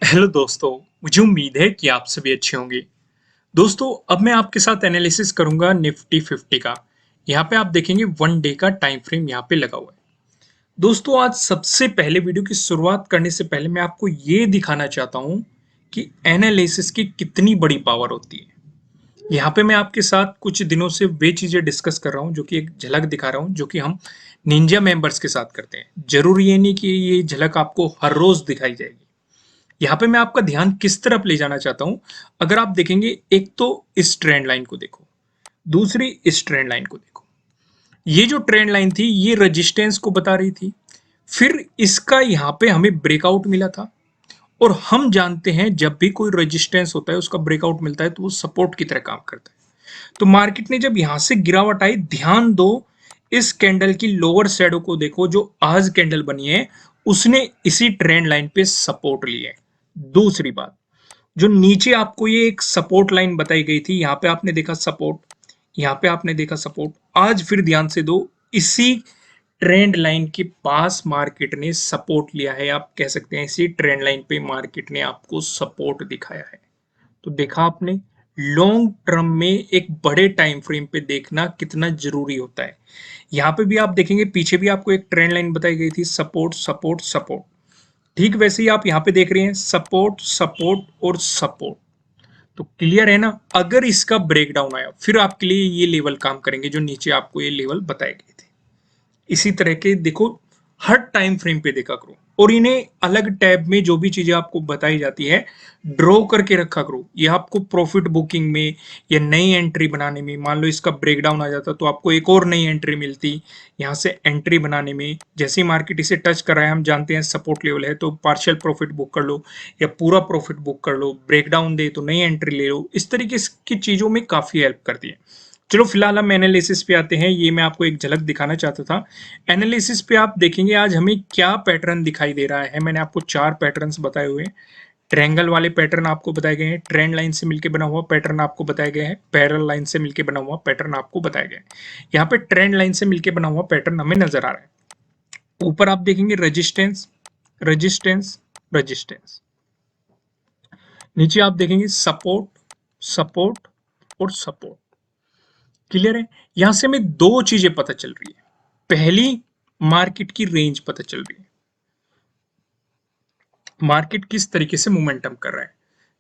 Hello दोस्तों, मुझे उम्मीद है कि आप सभी अच्छे होंगे। दोस्तों, अब मैं आपके साथ एनालिसिस करूंगा निफ्टी 50 का। यहाँ पे आप देखेंगे वन डे का टाइम फ्रेम यहाँ पे लगा हुआ है। दोस्तों, आज सबसे पहले वीडियो की शुरुआत करने से पहले मैं आपको ये दिखाना चाहता हूँ कि एनालिसिस की कितनी बड़ी पावर होती है। यहाँ पे मैं आपके साथ कुछ दिनों से वे चीजें डिस्कस कर रहा हूँ जो कि एक झलक दिखा रहा हूँ जो कि हम निंजा मेंबर्स के साथ करते हैं। जरूरी ये नहीं कि ये झलक आपको हर रोज दिखाई जाएगी। यहाँ पे मैं आपका ध्यान किस तरफ ले जाना चाहता हूं। अगर आप देखेंगे, एक तो इस ट्रेंड लाइन को देखो, दूसरी इस ट्रेंड लाइन को देखो। ये जो ट्रेंड लाइन थी ये रेजिस्टेंस को बता रही थी, फिर इसका यहाँ पे हमें ब्रेकआउट मिला था। और हम जानते हैं जब भी कोई रेजिस्टेंस होता है उसका ब्रेकआउट मिलता है तो वो सपोर्ट की तरह काम करता है। तो मार्केट ने जब यहां से गिरावट आई, ध्यान दो इस कैंडल की लोअर शैडो को देखो जो आज कैंडल बनी है, उसने इसी ट्रेंड लाइन पे सपोर्ट लिया है। दूसरी बात, जो नीचे आपको ये एक सपोर्ट लाइन बताई गई थी, यहां पे आपने देखा सपोर्ट, यहां पे आपने देखा सपोर्ट। आज फिर ध्यान से दो, इसी ट्रेंड लाइन के पास मार्केट ने सपोर्ट लिया है। आप कह सकते हैं इसी ट्रेंड लाइन पे मार्केट ने आपको सपोर्ट दिखाया है। तो देखा आपने, लॉन्ग टर्म में एक बड़े टाइम फ्रेम पे देखना कितना जरूरी होता है। यहां पे भी आप देखेंगे, पीछे भी आपको एक ट्रेंड लाइन बताई गई थी, सपोर्ट सपोर्ट सपोर्ट। ठीक वैसे ही आप यहां पे देख रहे हैं, सपोर्ट सपोर्ट और सपोर्ट। तो क्लियर है ना। अगर इसका ब्रेकडाउन आया फिर आपके लिए ये लेवल काम करेंगे जो नीचे आपको ये लेवल बताए गए थे। इसी तरह के देखो, हर टाइम फ्रेम पे देखा करो और इन्हें अलग टैब में जो भी चीजें आपको बताई जाती है ड्रॉ करके रखा करो। ये आपको प्रॉफिट बुकिंग में या नई एंट्री बनाने में, मान लो इसका ब्रेकडाउन आ जाता तो आपको एक और नई एंट्री मिलती। यहाँ से एंट्री बनाने में जैसे ही मार्केट इसे टच कर रहा है, हम जानते हैं सपोर्ट लेवल है तो पार्शियल प्रॉफिट बुक कर लो या पूरा प्रॉफिट बुक कर लो। ब्रेकडाउन दे तो नई एंट्री ले लो। इस तरीके की चीजों में काफी हेल्प करती है। चलो फिलहाल हम एनालिसिस पे आते हैं। ये मैं आपको एक झलक दिखाना चाहता था। एनालिसिस पे आप देखेंगे आज हमें क्या पैटर्न दिखाई दे रहा है। मैंने आपको चार पैटर्न्स बताए हुए हैं। ट्रायंगल वाले पैटर्न आपको बताए गए हैं, ट्रेंड लाइन से मिलकर बना हुआ पैटर्न आपको बताए गए हैं, पैरेलल लाइन से मिलकर बना हुआ पैटर्न आपको बताए गए हैं। यहाँ पे ट्रेंड लाइन से मिलकर बना हुआ पैटर्न हमें नजर आ रहा है। ऊपर आप देखेंगे रेजिस्टेंस रेजिस्टेंस रेजिस्टेंस, नीचे आप देखेंगे सपोर्ट सपोर्ट और सपोर्ट। क्लियर है। यहां से हमें दो चीजें पता चल रही है। पहली, मार्केट की रेंज पता चल रही है, मार्केट किस तरीके से मोमेंटम कर रहा है।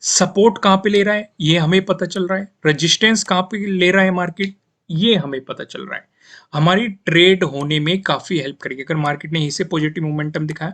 सपोर्ट कहां पे ले रहा है ये हमें पता चल रहा है, रेजिस्टेंस कहां पे ले रहा है मार्केट ये हमें पता चल रहा है। हमारी ट्रेड होने में काफी हेल्प करेगी। अगर मार्केट ने इसे पॉजिटिव मोमेंटम दिखाया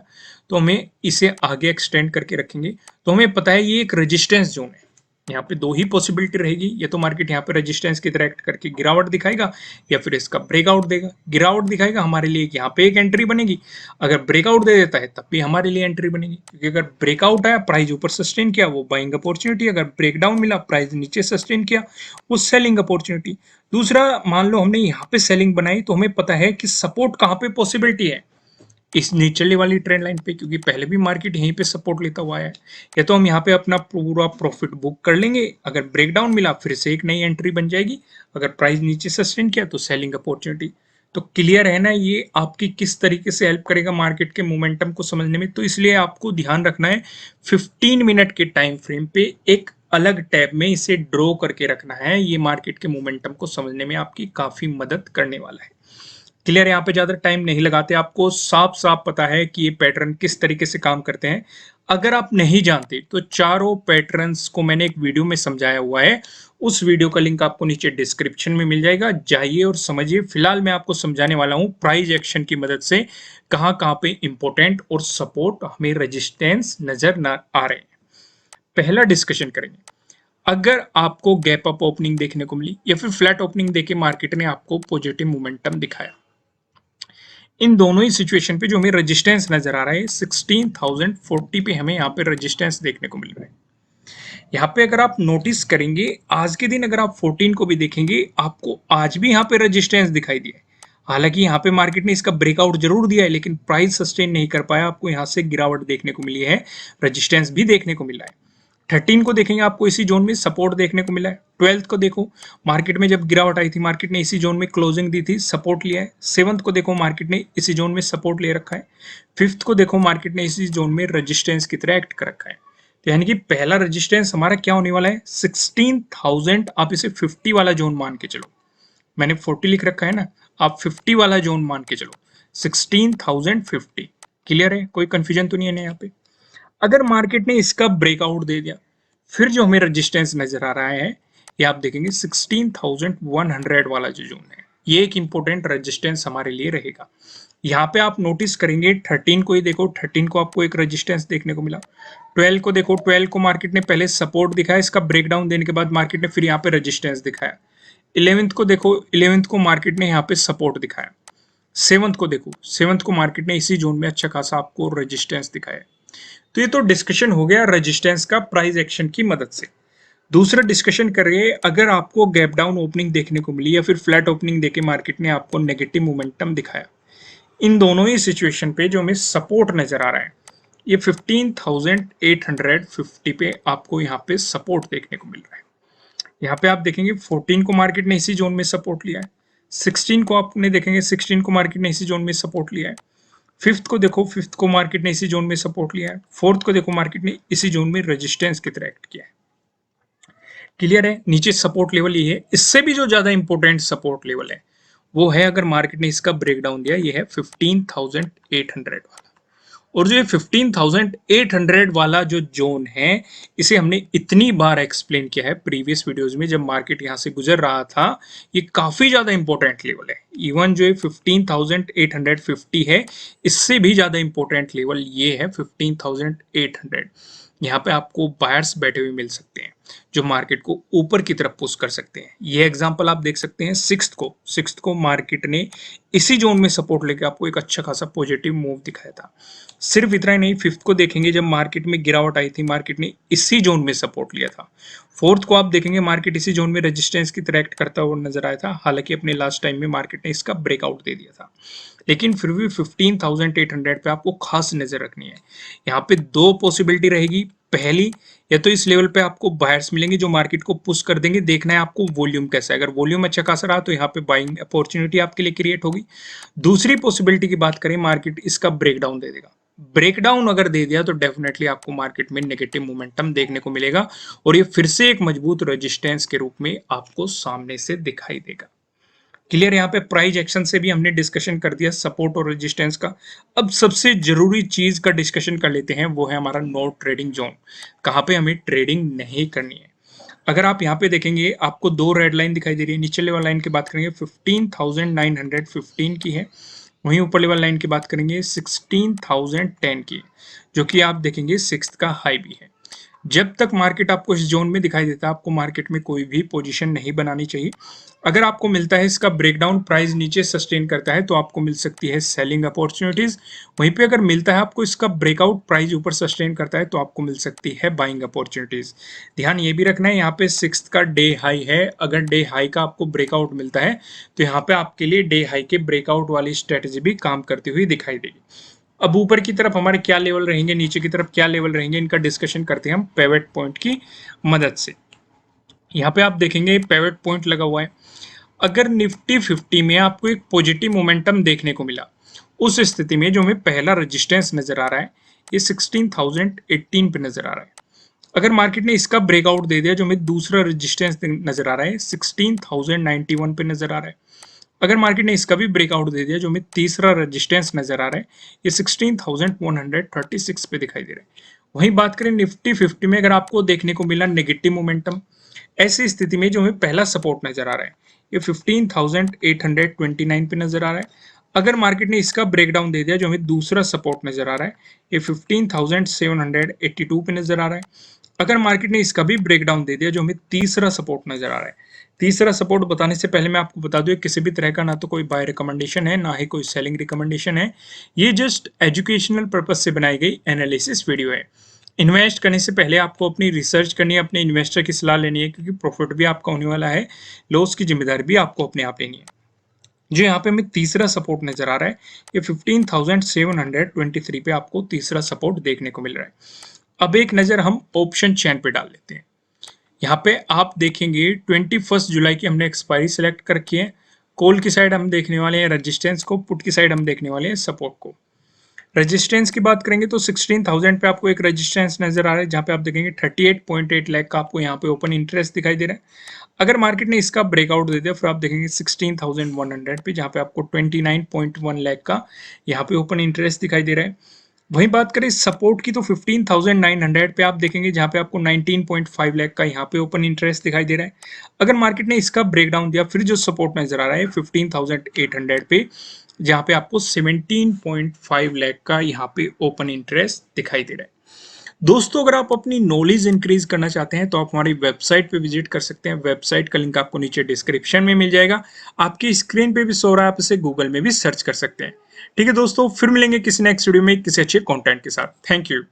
तो हमें इसे आगे एक्सटेंड करके रखेंगे तो हमें पता है ये एक रेजिस्टेंस जोन है। यहाँ पे दो ही पॉसिबिलिटी रहेगी, या तो मार्केट यहाँ पे रेजिस्टेंस की तरह एक्ट करके गिरावट दिखाएगा या फिर इसका ब्रेकआउट देगा। गिरावट दिखाएगा हमारे लिए यहाँ पे एक एंट्री बनेगी, अगर ब्रेकआउट दे देता है तब भी हमारे लिए एंट्री बनेगी, क्योंकि अगर ब्रेकआउट आया प्राइस ऊपर सस्टेन किया वो बाइंग अपॉर्चुनिटी, अगर ब्रेकडाउन मिला प्राइस नीचे सस्टेन किया वो सेलिंग अपॉर्चुनिटी। दूसरा, मान लो हमने यहाँ पे सेलिंग बनाई तो हमें पता है कि सपोर्ट कहाँ पे पॉसिबिलिटी है, इस निचले वाली ट्रेंड लाइन पे, क्योंकि पहले भी मार्केट यहीं पे सपोर्ट लेता हुआ है। या तो हम यहाँ पे अपना पूरा प्रॉफिट बुक कर लेंगे, अगर ब्रेकडाउन मिला फिर से एक नई एंट्री बन जाएगी, अगर प्राइस नीचे सस्टेन किया तो सेलिंग अपॉर्चुनिटी। तो क्लियर है ना ये आपकी किस तरीके से हेल्प करेगा मार्केट के मोमेंटम को समझने में। तो इसलिए आपको ध्यान रखना है 15 मिनट के टाइम फ्रेम पे एक अलग टैब में इसे ड्रॉ करके रखना है। ये मार्केट के मोमेंटम को समझने में आपकी काफी मदद करने वाला है। क्लियर, यहाँ पे ज्यादा टाइम नहीं लगाते, आपको साफ साफ पता है कि ये पैटर्न किस तरीके से काम करते हैं। अगर आप नहीं जानते तो चारों पैटर्न्स को मैंने एक वीडियो में समझाया हुआ है, उस वीडियो का लिंक आपको नीचे डिस्क्रिप्शन में मिल जाएगा, जाइए और समझिए। फिलहाल मैं आपको समझाने वाला हूँ प्राइस एक्शन की मदद से कहाँ कहाँ पे इंपॉर्टेंट और सपोर्ट हमें रेजिस्टेंस नजर न आ रहे हैं। पहला डिस्कशन करेंगे, अगर आपको गैप अप ओपनिंग देखने को मिली या फिर फ्लैट ओपनिंग देके मार्केट ने आपको पॉजिटिव मोमेंटम दिखाया, इन दोनों ही सिचुएशन पे जो हमें रेजिस्टेंस नजर आ रहा है 16,040 पे हमें यहाँ पे रेजिस्टेंस देखने को मिल रहा है। यहाँ पे अगर आप नोटिस करेंगे आज के दिन, अगर आप 14 को भी देखेंगे आपको आज भी यहाँ पे रेजिस्टेंस दिखाई दिया है। हालांकि यहाँ पे मार्केट ने इसका ब्रेकआउट जरूर दिया है लेकिन प्राइस सस्टेन नहीं कर पाया, आपको यहाँ से गिरावट देखने को मिली है, रेजिस्टेंस भी देखने को मिला है। 13 को देखेंगे आपको इसी जोन में सपोर्ट देखने को मिला है। 12th को देखो, मार्केट में जब गिरावट आई थी मार्केट ने इसी जोन में क्लोजिंग दी थी, सपोर्ट लिया है। 7th को देखो मार्केट ने इसी जोन में सपोर्ट ले रखा है। 5th को देखो मार्केट ने इसी जोन में रेजिस्टेंस की तरह एक्ट कर रखा है। तो यानी कि पहला रेजिस्टेंस हमारा क्या होने वाला है 16,000, आप इसे 50 वाला जोन मान के चलो, मैंने 40 लिख रखा है ना, आप 50 वाला जोन मान के चलो, 16,050। क्लियर है, कोई कंफ्यूजन तो नहीं है ना यहाँ पे। अगर मार्केट ने इसका ब्रेकआउट दे दिया, फिर जो हमें रेजिस्टेंस नजर आ रहा है ये आप देखेंगे 16,100 वाला जो जोन है, ये एक इंपॉर्टेंट रेजिस्टेंस हमारे लिए रहेगा। यहाँ पे आप नोटिस करेंगे 13 को ही देखो, 13 को आपको एक रेजिस्टेंस देखने को मिला। 12 को देखो, 12 को मार्केट ने पहले सपोर्ट दिखाया, इसका ब्रेकडाउन देने के बाद मार्केट ने फिर यहाँ पे रेजिस्टेंस दिखाया। 11th को देखो, 11th को मार्केट ने यहाँ पे सपोर्ट दिखाया। 7th को देखो, 7th को मार्केट ने इसी जोन में अच्छा खासा आपको रेजिस्टेंस दिखाया। तो ये तो डिस्कशन हो गया रेजिस्टेंस का प्राइस एक्शन की मदद से। दूसरा डिस्कशन करिए, अगर आपको गैप डाउन ओपनिंग देखने को मिली या फिर फ्लैट ओपनिंग देके मार्केट ने आपको नेगेटिव मोमेंटम दिखाया, इन दोनों ही सिचुएशन पे जो हमें सपोर्ट नजर आ रहा है ये 15,850 पे आपको यहाँ पे सपोर्ट देखने को मिल रहा है। यहाँ पे आप देखेंगे 14 को मार्केट ने इसी जोन में सपोर्ट लिया है, 16 को आपने देखेंगे 16 को मार्केट ने इसी जोन में सपोर्ट लिया है, 5th को देखो 5th को मार्केट ने इसी जोन में सपोर्ट लिया है, 4th को देखो मार्केट ने इसी जोन में रेजिस्टेंस की तरह एक्ट किया है। क्लियर है, नीचे सपोर्ट लेवल ये है। इससे भी जो ज्यादा इंपॉर्टेंट सपोर्ट लेवल है वो है, अगर मार्केट ने इसका ब्रेकडाउन दिया, ये है 15,800 वाला। और जो ये 15,800 वाला जो जोन है, इसे हमने इतनी बार एक्सप्लेन किया है प्रीवियस वीडियोस में, जब मार्केट यहां से गुजर रहा था, ये काफी ज्यादा इंपॉर्टेंट लेवल है। इवन जो ये 15,850 है, इससे भी ज्यादा इंपॉर्टेंट लेवल ये है 15,800। यहाँ पे आपको बायर्स बैठे हुए मिल सकते हैं जो मार्केट को ऊपर की तरफ पुश कर सकते हैं। ये एग्जांपल आप देख सकते हैं 6th को मार्केट ने इसी जोन में सपोर्ट लेके आपको एक अच्छा खासा पॉजिटिव मूव दिखाया था। सिर्फ इतना ही नहीं, 5th को देखेंगे जब मार्केट में गिरावट आई थी, मार्केट ने इसी जोन में सपोर्ट लिया था। 4th को आप देखेंगे मार्केट इसी जोन में रेजिस्टेंस की तरह एक्ट करता हुआ नजर आया था, हालांकि अपने लास्ट टाइम में मार्केट ने इसका ब्रेकआउट दे दिया था। लेकिन फिर भी 15,800 पे आपको खास नजर रखनी है। यहाँ पे दो पॉसिबिलिटी रहेगी, पहली, या तो इस लेवल पे आपको बायर्स मिलेंगे जो मार्केट को पुश कर देंगे, देखना है आपको वॉल्यूम कैसा है। अगर वॉल्यूम अच्छा खासा रहा तो यहाँ पे बाइंग अपॉर्चुनिटी आपके लिए क्रिएट होगी। दूसरी पॉसिबिलिटी की बात करें, मार्केट इसका ब्रेकडाउन दे देगा। ब्रेकडाउन अगर दे दिया तो डेफिनेटली आपको मार्केट में नेगेटिव मोमेंटम देखने को मिलेगा और ये फिर से एक मजबूत रेजिस्टेंस के रूप में आपको सामने से दिखाई देगा। क्लियर, यहाँ पे प्राइस एक्शन से भी हमने डिस्कशन कर दिया सपोर्ट और रेजिस्टेंस का। अब सबसे जरूरी चीज का डिस्कशन कर लेते हैं, वो है हमारा नो ट्रेडिंग जोन, कहाँ पे हमें ट्रेडिंग नहीं करनी है। अगर आप यहाँ पे देखेंगे आपको दो रेड लाइन दिखाई दे रही है। नीचे लेवल लाइन की बात करेंगे 15,915 की है, वहीं ऊपर लेवल लाइन की बात करेंगे 16,010 की, जो कि आप देखेंगे 6th का हाई भी है। जब तक मार्केट आपको इस जोन में दिखाई देता है, आपको मार्केट में कोई भी पोजीशन नहीं बनानी चाहिए। अगर आपको मिलता है इसका ब्रेकडाउन, प्राइस नीचे सस्टेन करता है, तो आपको मिल सकती है सेलिंग अपॉर्चुनिटीज। वहीं पे अगर मिलता है आपको इसका ब्रेकआउट, प्राइस ऊपर सस्टेन करता है, तो आपको मिल सकती है बाइंग अपॉर्चुनिटीज। ध्यान ये भी रखना है, यहाँ पे 6th का डे हाई है, अगर डे हाई का आपको ब्रेकआउट मिलता है तो यहाँ पे आपके लिए डे हाई के ब्रेकआउट वाली स्ट्रेटेजी भी काम करती हुई दिखाई देगी। अब ऊपर की तरफ हमारे क्या लेवल रहेंगे, नीचे की तरफ क्या लेवल रहेंगे, इनका डिस्कशन करते हैं हम पेवेट पॉइंट की मदद से। यहाँ पे आप देखेंगे पेवेट पॉइंट लगा हुआ है। अगर निफ्टी 50 में आपको एक पॉजिटिव मोमेंटम देखने को मिला, उस स्थिति में जो हमें पहला रेजिस्टेंस नजर आ रहा है ये 16,018 पे नजर आ रहा है। अगर मार्केट ने इसका ब्रेकआउट दे दिया, जो हमें दूसरा रेजिस्टेंस नजर आ रहा है 16,091 पे नजर आ रहा है। अगर मार्केट ने इसका भी ब्रेकआउट दे दिया, जो हमें तीसरा रेजिस्टेंस नजर आ रहा है ये 16,136 पे दिखाई दे रहा है। वहीं बात करें निफ्टी 50 में, अगर आपको देखने को मिला नेगेटिव मोमेंटम, ऐसी स्थिति में जो हमें पहला सपोर्ट नजर आ रहा है ये 15,829 पे नजर आ रहा है। अगर मार्केट ने इसका ब्रेकडाउन दे दिया, जो हमें दूसरा सपोर्ट नजर आ रहा है ये 15,782 पे नजर आ रहा है। अगर मार्केट ने इसका भी ब्रेकडाउन दे दिया, जो हमें तीसरा सपोर्ट नजर आ रहा है, तीसरा सपोर्ट बताने से पहले मैं आपको बता दूं, किसी भी तरह का ना तो कोई बाय रिकमेंडेशन है, ना ही कोई सेलिंग रिकमेंडेशन है। ये जस्ट एजुकेशनल पर्पज से बनाई गई एनालिसिस वीडियो है। इन्वेस्ट करने से पहले आपको अपनी रिसर्च करनी है, अपने इन्वेस्टर की सलाह लेनी है, क्योंकि प्रॉफिट भी आपका होने वाला है, लॉस की जिम्मेदारी भी आपको अपने आप लेनी है। जो यहाँ पे हमें तीसरा सपोर्ट नजर आ रहा है ये 15,723 पे आपको तीसरा सपोर्ट देखने को मिल रहा है। अब एक नजर हम ऑप्शन चेन पे डाल लेते हैं। यहाँ पे आप देखेंगे 21 जुलाई की हमने एक्सपायरी सेलेक्ट कर रखी है। कॉल की साइड हम देखने वाले हैं रेजिस्टेंस को, पुट की साइड हम देखने वाले हैं सपोर्ट को। रेजिस्टेंस की बात करेंगे तो 16,000 पे आपको एक रेजिस्टेंस नजर आ रहा है, जहाँ पे आप देखेंगे 38.8 लाख का आपको यहाँ पे ओपन इंटरेस्ट दिखाई दे रहा है। अगर मार्केट ने इसका ब्रेकआउट दे दिया फिर आप देखेंगे 16,100 पे, जहाँ पे आपको 29.1 लाख का यहाँ पे ओपन इंटरेस्ट दिखाई दे रहा है। वहीं बात करें सपोर्ट की तो 15,900 पे आप देखेंगे, जहाँ पे आपको 19.5 लाख का यहाँ पे ओपन इंटरेस्ट दिखाई दे रहा है। अगर मार्केट ने इसका ब्रेकडाउन दिया फिर जो सपोर्ट नजर आ रहा है 15,800 पे, जहाँ पे आपको 17.5 लाख का यहाँ पे ओपन इंटरेस्ट दिखाई दे रहा है। दोस्तों अगर आप अपनी नॉलेज इंक्रीज करना चाहते हैं तो आप हमारी वेबसाइट पे विजिट कर सकते हैं। वेबसाइट का लिंक आपको नीचे डिस्क्रिप्शन में मिल जाएगा, आपकी स्क्रीन पे भी शो रहा है, आप इसे गूगल में भी सर्च कर सकते हैं। ठीक है दोस्तों, फिर मिलेंगे किसी नेक्स्ट वीडियो में किसी अच्छे कंटेंट के साथ। Thank you.